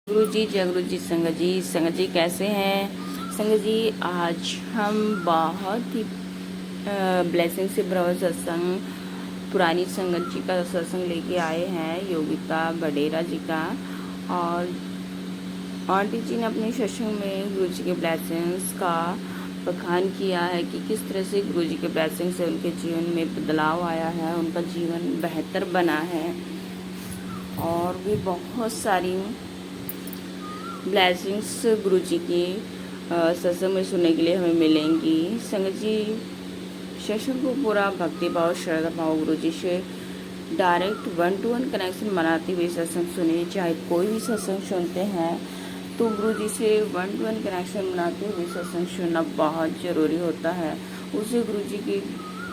गुरु जी जय गुरु जी। संगत जी कैसे हैं संगत जी? आज हम बहुत ही ब्लेसिंग से भरा सत्संग पुरानी संगत जी का सत्संग लेके आए हैं, योगिता बडेरा जी का। और आंटी जी ने अपने सत्संग में गुरु जी के ब्लेसिंग्स का बखान किया है कि किस तरह से गुरु जी के ब्लेसिंग से उनके जीवन में बदलाव आया है, उनका जीवन बेहतर बना है। और भी बहुत सारी ब्लेसिंग्स गुरु जी की सत्संग में सुनने के लिए हमें मिलेंगी। संगत जी, सत्संग को पूरा भक्ति भाव श्रद्धा भाव गुरु जी से डायरेक्ट 1-to-1 कनेक्शन बनाते हुए सत्संग सुनिए। चाहे कोई भी सत्संग सुनते हैं तो गुरु जी से 1-to-1 कनेक्शन बनाते हुए सत्संग सुनना बहुत ज़रूरी होता है। उससे गुरु जी की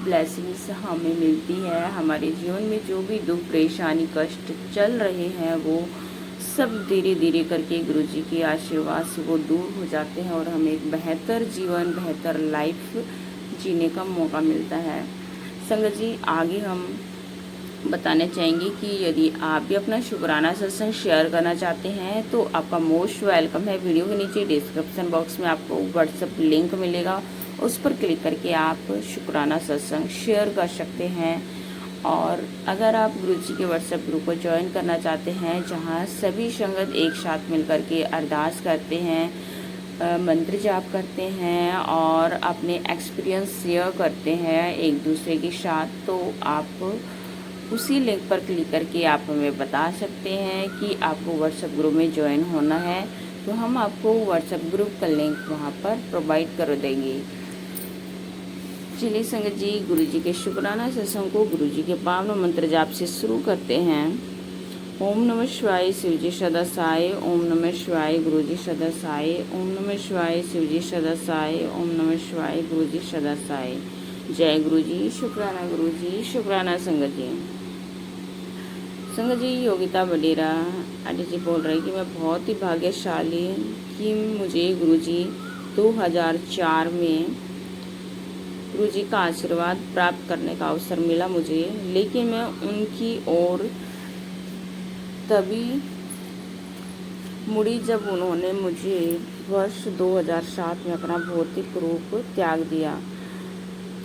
ब्लेसिंग्स हमें मिलती है। हमारे जीवन में जो भी दुख परेशानी कष्ट चल रहे हैं वो सब धीरे धीरे करके गुरु जी के आशीर्वाद से वो दूर हो जाते हैं और हमें एक बेहतर जीवन बेहतर लाइफ जीने का मौका मिलता है। संगत जी, आगे हम बताना चाहेंगे कि यदि आप भी अपना शुक्राना सत्संग शेयर करना चाहते हैं तो आपका मोस्ट वेलकम है। वीडियो के नीचे डिस्क्रिप्शन बॉक्स में आपको व्हाट्सएप लिंक मिलेगा, उस पर क्लिक करके आप शुक्राना सत्संग शेयर कर सकते हैं। और अगर आप गुरु जी के व्हाट्सएप ग्रुप को ज्वाइन करना चाहते हैं जहां सभी संगत एक साथ मिलकर के अरदास करते हैं, मंत्र जाप करते हैं और अपने एक्सपीरियंस शेयर करते हैं एक दूसरे के साथ, तो आप उसी लिंक पर क्लिक करके आप हमें बता सकते हैं कि आपको व्हाट्सएप ग्रुप में ज्वाइन होना है, तो हम आपको व्हाट्सएप ग्रुप का लिंक वहां पर प्रोवाइड कर देंगे। चलिए संगत जी, गुरु जी के शुक्राना सत्संग को गुरु जी के पावन मंत्र जाप से शुरू करते हैं। ओम नमः शिवाय शिव जी सदा साय, ओम नमः शिवाय गुरु जी सदा साय, ओम नमः शिवाय शिव जी सदा साय, ओम नमः शिवाय गुरु जी सदा साय। जय गुरु जी, शुक्राना गुरु जी, शुक्राना संगत जी। संगत जी, योगिता बडेरा आंटी जी बोल रही कि मैं बहुत ही भाग्यशाली कि मुझे गुरु जी 2004 में गुरु जी का आशीर्वाद प्राप्त करने का अवसर मिला मुझे, लेकिन मैं उनकी ओर तभी मुड़ी जब उन्होंने मुझे वर्ष 2007 में अपना भौतिक रूप त्याग दिया।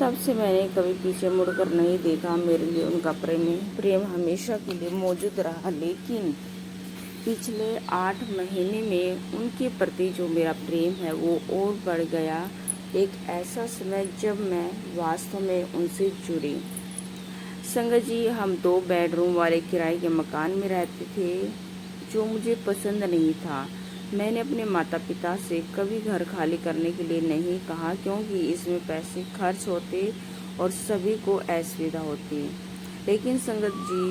तब से मैंने कभी पीछे मुड़कर नहीं देखा। मेरे लिए उनका प्रेम हमेशा के लिए मौजूद रहा, लेकिन पिछले 8 महीने में उनके प्रति जो मेरा प्रेम है वो और बढ़ गया। एक ऐसा समय जब मैं वास्तव में उनसे जुड़ी। संगत जी, हम 2 बेडरूम वाले किराए के मकान में रहते थे जो मुझे पसंद नहीं था। मैंने अपने माता पिता से कभी घर खाली करने के लिए नहीं कहा, क्योंकि इसमें पैसे खर्च होते और सभी को असुविधा होती। लेकिन संगत जी,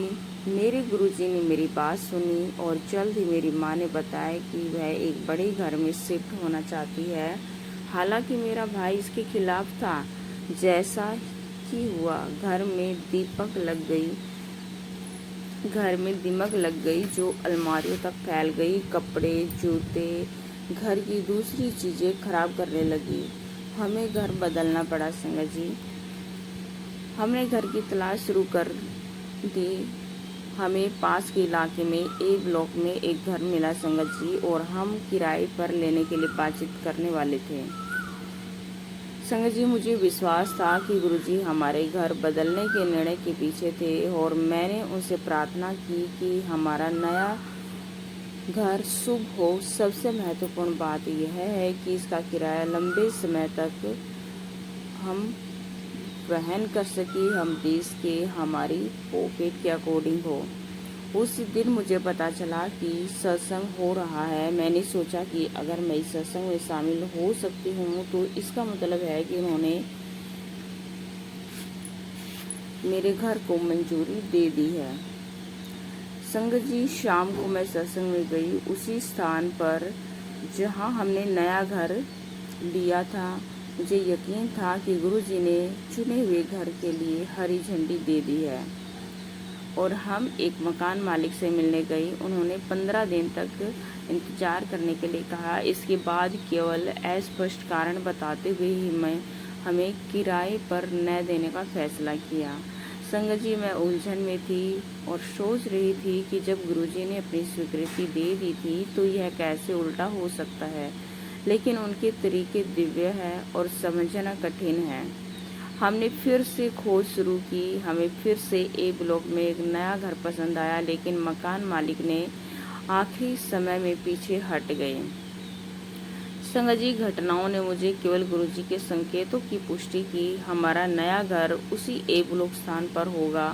मेरे गुरुजी ने मेरी बात सुनी और जल्द ही मेरी माँ ने बताया कि वह एक बड़े घर में शिफ्ट होना चाहती है। हालांकि मेरा भाई इसके खिलाफ था। जैसा ही हुआ, घर में दीमक लग गई जो अलमारियों तक फैल गई। कपड़े जूते घर की दूसरी चीज़ें खराब करने लगी। हमें घर बदलना पड़ा संगत जी। हमने घर की तलाश शुरू कर दी। हमें पास के इलाके में ए ब्लॉक में एक घर मिला संगत जी, और हम किराए पर लेने के लिए बातचीत करने वाले थे। संगत जी, मुझे विश्वास था कि गुरुजी हमारे घर बदलने के निर्णय के पीछे थे, और मैंने उनसे प्रार्थना की कि हमारा नया घर शुभ हो। सबसे महत्वपूर्ण बात यह है कि इसका किराया लंबे समय तक हम वहन कर सके, हम देश के हमारी पॉकेट के अकॉर्डिंग हो। उस दिन मुझे पता चला कि सत्संग हो रहा है। मैंने सोचा कि अगर मैं इस सत्संग में शामिल हो सकती हूँ तो इसका मतलब है कि उन्होंने मेरे घर को मंजूरी दे दी है। संगत जी, शाम को मैं सत्संग में गई, उसी स्थान पर जहाँ हमने नया घर लिया था। मुझे यकीन था कि गुरुजी ने चुने हुए घर के लिए हरी झंडी दे दी है, और हम एक मकान मालिक से मिलने गई। उन्होंने 15 दिन तक इंतजार करने के लिए कहा। इसके बाद केवल अस्पष्ट कारण बताते हुए ही हमें किराए पर न देने का फैसला किया। संगत जी, मैं उलझन में थी और सोच रही थी कि जब गुरुजी ने अपनी स्वीकृति दे दी थी तो यह कैसे उल्टा हो सकता है, लेकिन उनके तरीके दिव्य है और समझना कठिन है। हमने फिर से खोज शुरू की। हमें फिर से ए ब्लॉक में एक नया घर पसंद आया, लेकिन मकान मालिक ने आखिरी समय में पीछे हट गए। संगत जी, घटनाओं ने मुझे केवल गुरुजी के संकेतों की पुष्टि की। हमारा नया घर उसी ए ब्लॉक स्थान पर होगा।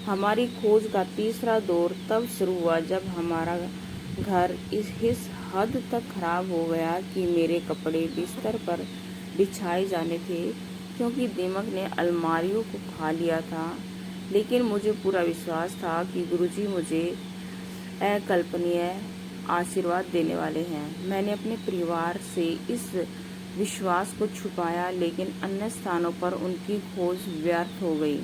हमारी खोज का तीसरा दौर तब शुरू हुआ जब हमारा घर इस हद तक खराब हो गया कि मेरे कपड़े बिस्तर पर बिछाए जाने थे, क्योंकि दीमक ने अलमारियों को खा लिया था। लेकिन मुझे पूरा विश्वास था कि गुरुजी मुझे अकल्पनीय आशीर्वाद देने वाले हैं। मैंने अपने परिवार से इस विश्वास को छुपाया, लेकिन अन्य स्थानों पर उनकी खोज व्यर्थ हो गई।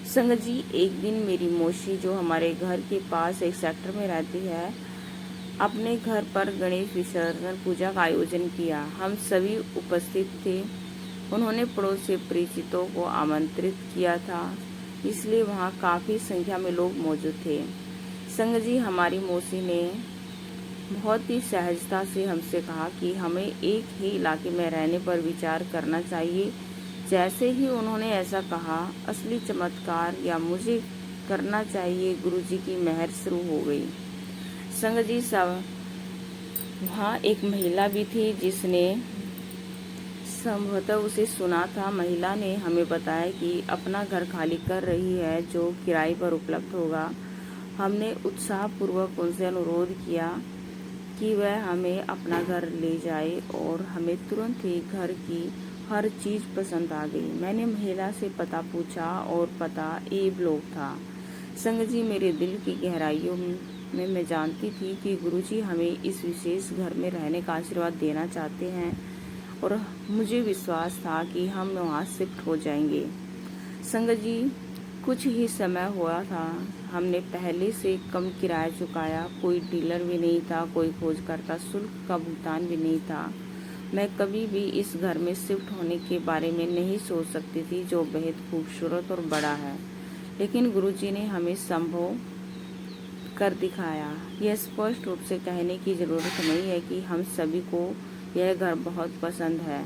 संगत जी, एक दिन मेरी मौसी, जो हमारे घर के पास एक सेक्टर में रहती है, अपने घर पर गणेश विसर्जन पूजा का आयोजन किया। हम सभी उपस्थित थे। उन्होंने पड़ोस से परिचितों को आमंत्रित किया था, इसलिए वहाँ काफ़ी संख्या में लोग मौजूद थे। संगत जी, हमारी मौसी ने बहुत ही सहजता से हमसे कहा कि हमें एक ही इलाके में रहने पर विचार करना चाहिए। जैसे ही उन्होंने ऐसा कहा, असली चमत्कार या मुझे करना चाहिए गुरुजी की मेहर शुरू हो गई। संगत जी, सब वहाँ एक महिला भी थी जिसने संभवतः उसे सुना था। महिला ने हमें बताया कि अपना घर खाली कर रही है जो किराए पर उपलब्ध होगा। हमने उत्साहपूर्वक उनसे अनुरोध किया कि वह हमें अपना घर ले जाए और हमें तुरंत ही घर की हर चीज़ पसंद आ गई। मैंने महिला से पता पूछा और पता ए ब्लॉक था। संगत जी, मेरे दिल की गहराइयों में मैं जानती थी कि गुरुजी हमें इस विशेष घर में रहने का आशीर्वाद देना चाहते हैं और मुझे विश्वास था कि हम वहाँ शिफ्ट हो जाएंगे। संगत जी, कुछ ही समय हुआ था, हमने पहले से कम किराया चुकाया। कोई डीलर भी नहीं था, कोई खोजकर्ता शुल्क का भुगतान भी नहीं था। मैं कभी भी इस घर में शिफ्ट होने के बारे में नहीं सोच सकती थी, जो बेहद खूबसूरत और बड़ा है। लेकिन गुरुजी ने हमें संभव कर दिखाया। यह स्पष्ट रूप से कहने की ज़रूरत नहीं है कि हम सभी को यह घर बहुत पसंद है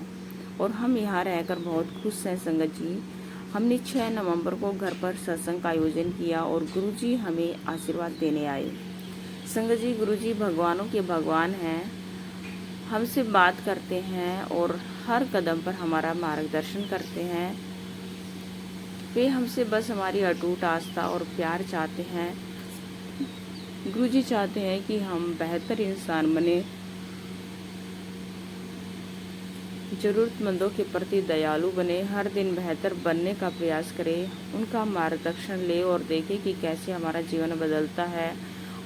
और हम यहाँ रहकर बहुत खुश हैं। संगत जी, हमने 6 नवंबर को घर पर सत्संग का आयोजन किया और गुरुजी हमें आशीर्वाद देने आए। संगत जी, गुरुजी भगवानों के भगवान हैं, हमसे बात करते हैं और हर कदम पर हमारा मार्गदर्शन करते हैं। वे हमसे बस हमारी अटूट आस्था और प्यार चाहते हैं। गुरुजी चाहते हैं कि हम बेहतर इंसान बने, जरूरतमंदों के प्रति दयालु बने, हर दिन बेहतर बनने का प्रयास करें। उनका मार्गदर्शन ले और देखें कि कैसे हमारा जीवन बदलता है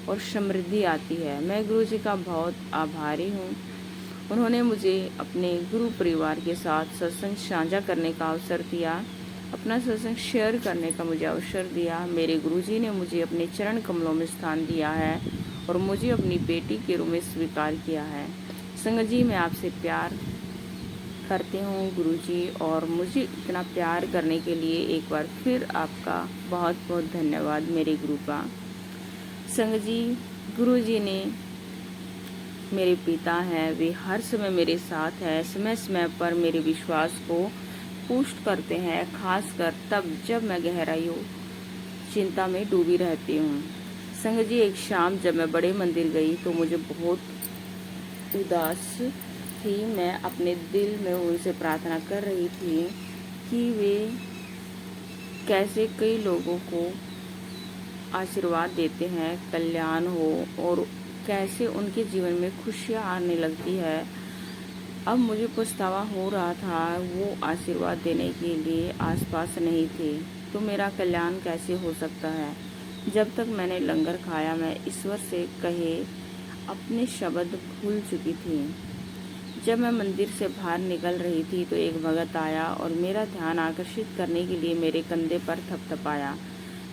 और समृद्धि आती है। मैं गुरुजी का बहुत आभारी हूँ। उन्होंने मुझे अपने गुरु परिवार के साथ सत्संग साझा करने का अवसर दिया, अपना सत्संग शेयर करने का मुझे अवसर दिया। मेरे गुरुजी ने मुझे अपने चरण कमलों में स्थान दिया है और मुझे अपनी बेटी के रूप में स्वीकार किया है। संगत जी, मैं आपसे प्यार करती हूँ गुरुजी, और मुझे इतना प्यार करने के लिए एक बार फिर आपका बहुत बहुत धन्यवाद मेरे गुरु का। संगत जी, गुरुजी ने मेरे पिता हैं, वे हर समय मेरे साथ हैं, समय समय पर मेरे विश्वास को पुष्ट करते हैं, खासकर तब जब मैं गहराइयों चिंता में डूबी रहती हूँ। संगत जी, एक शाम जब मैं बड़े मंदिर गई तो मुझे बहुत उदास थी। मैं अपने दिल में उनसे प्रार्थना कर रही थी कि वे कैसे कई लोगों को आशीर्वाद देते हैं, कल्याण हो, और कैसे उनके जीवन में खुशियाँ आने लगती है। अब मुझे पछतावा हो रहा था, वो आशीर्वाद देने के लिए आसपास नहीं थे, तो मेरा कल्याण कैसे हो सकता है। जब तक मैंने लंगर खाया, मैं ईश्वर से कहे अपने शब्द भूल चुकी थी। जब मैं मंदिर से बाहर निकल रही थी तो एक भगत आया और मेरा ध्यान आकर्षित करने के लिए मेरे कंधे पर थपथपाया।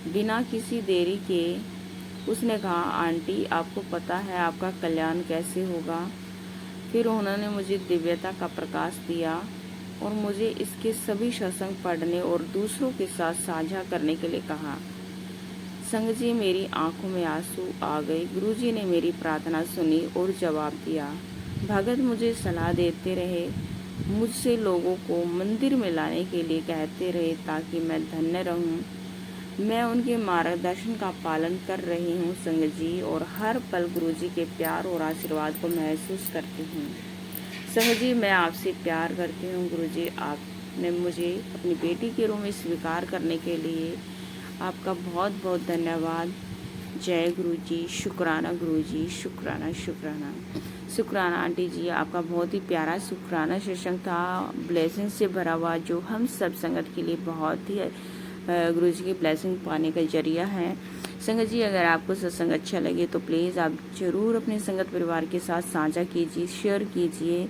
बिना किसी देरी के उसने कहा, आंटी, आपको पता है आपका कल्याण कैसे होगा। फिर उन्होंने मुझे दिव्यता का प्रकाश दिया और मुझे इसके सभी सत्संग पढ़ने और दूसरों के साथ साझा करने के लिए कहा। संगत जी, मेरी आंखों में आंसू आ गए। गुरुजी ने मेरी प्रार्थना सुनी और जवाब दिया। भगत मुझे सलाह देते रहे, मुझसे लोगों को मंदिर में लाने के लिए कहते रहे ताकि मैं धन्य रहूं। मैं उनके मार्गदर्शन का पालन कर रही हूँ संगत जी, और हर पल गुरुजी के प्यार और आशीर्वाद को महसूस करती हूँ। संगत जी, मैं आपसे प्यार करती हूँ गुरुजी। आपने मुझे अपनी बेटी के रूप में स्वीकार करने के लिए आपका बहुत बहुत धन्यवाद। जय गुरुजी, शुक्राना गुरुजी, शुक्राना शुक्राना शुक्राना आंटी जी। आपका बहुत ही प्यारा शुक्राना सत्संग था, ब्लेसिंग से भरा हुआ, जो हम सब संगत के लिए बहुत ही गुरुजी की ब्लेसिंग पाने का जरिया है। संगत जी, अगर आपको सत्संग अच्छा लगे तो प्लीज़ आप ज़रूर अपने संगत परिवार के साथ साझा कीजिए, शेयर कीजिए,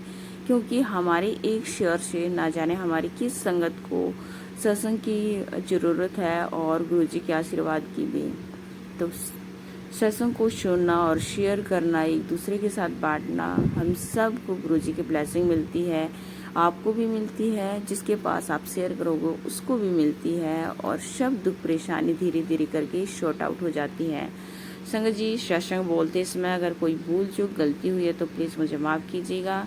क्योंकि हमारे एक शेयर से ना जाने हमारी किस संगत को सत्संग की ज़रूरत है और गुरुजी के आशीर्वाद की भी। तो सत्संग को सुनना और शेयर करना, एक दूसरे के साथ बांटना, हम सब को गुरुजी की ब्लेसिंग मिलती है, आपको भी मिलती है, जिसके पास आप शेयर करोगे उसको भी मिलती है, और सब दुख परेशानी धीरे धीरे करके शॉर्ट आउट हो जाती है। संगत जी, सत्संग बोलते समय अगर कोई भूल चूक गलती हुई है तो प्लीज़ मुझे माफ़ कीजिएगा।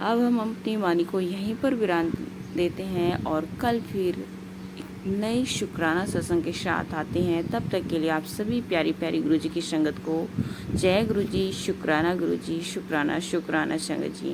अब हम अपनी वाणी को यहीं पर विराम देते हैं और कल फिर नए शुक्राना सत्संग के साथ आते हैं। तब तक के लिए आप सभी प्यारी प्यारी गुरुजी की संगत को जय गुरुजी, शुक्राना गुरुजी, शुक्राना शुक्राना संगत जी।